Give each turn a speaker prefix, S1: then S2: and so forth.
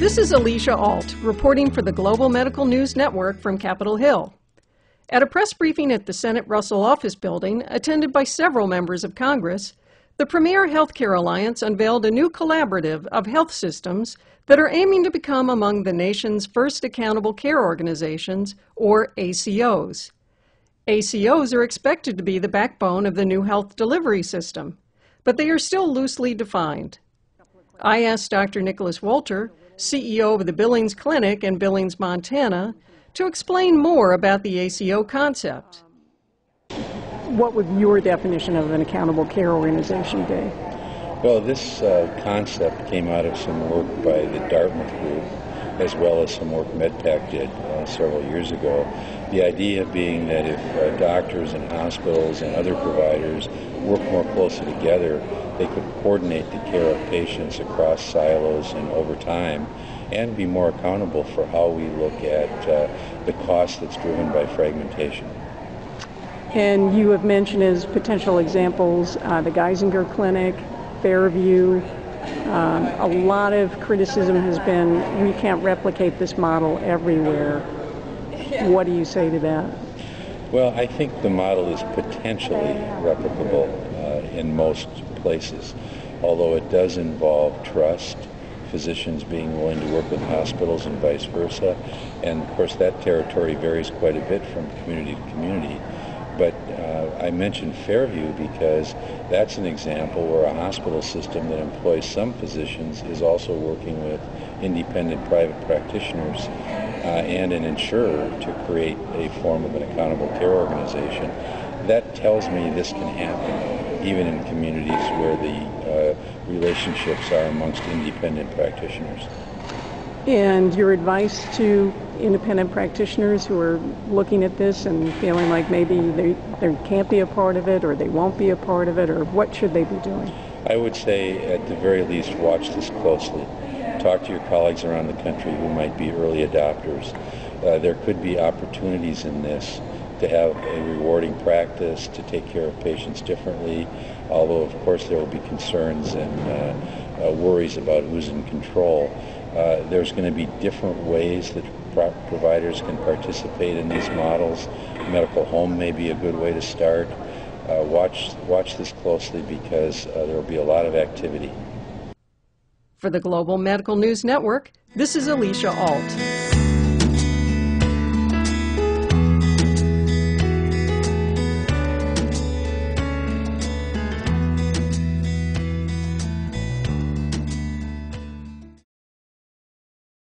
S1: This is Alicia Alt, reporting for the Global Medical News Network from Capitol Hill. At a press briefing at the Senate Russell Office Building, attended by several members of Congress, the Premier Healthcare Alliance unveiled a new collaborative of health systems that are aiming to become among the nation's first accountable care organizations, or ACOs. ACOs are expected to be the backbone of the new health delivery system, but they are still loosely defined. I asked Dr. Nicholas Wolter, CEO of the Billings Clinic in Billings, Montana, to explain more about the ACO concept.
S2: What would your definition of an accountable care organization be?
S3: Well, this concept came out of some work by the Dartmouth group, as well as some work MedPAC did several years ago. The idea being that if doctors and hospitals and other providers work more closely together, they could coordinate the care of patients across silos and over time, and be more accountable for how we look at the cost that's driven by fragmentation.
S2: And you have mentioned as potential examples the Geisinger Clinic, Fairview. A lot of criticism has been we can't replicate this model everywhere. What do you say to that?
S3: Well, I think the model is potentially replicable in most places, although it does involve trust, physicians being willing to work with hospitals and vice versa, and of course that territory varies quite a bit from community to community. But I mentioned Fairview because that's an example where a hospital system that employs some physicians is also working with independent private practitioners and an insurer to create a form of an accountable care organization. That tells me this can happen even in communities where the relationships are amongst independent practitioners.
S2: And your advice to independent practitioners who are looking at this and feeling like maybe they can't be a part of it or they won't be a part of it, or what should they be doing?
S3: I would say at the very least watch this closely. Talk to your colleagues around the country who might be early adopters. There could be opportunities in this to have a rewarding practice, to take care of patients differently, although of course there will be concerns and worries about who's in control. There's going to be different ways that providers can participate in these models. Medical home may be a good way to start. Watch this closely because there will be a lot of activity.
S1: For the Global Medical News Network, this is Alicia Alt.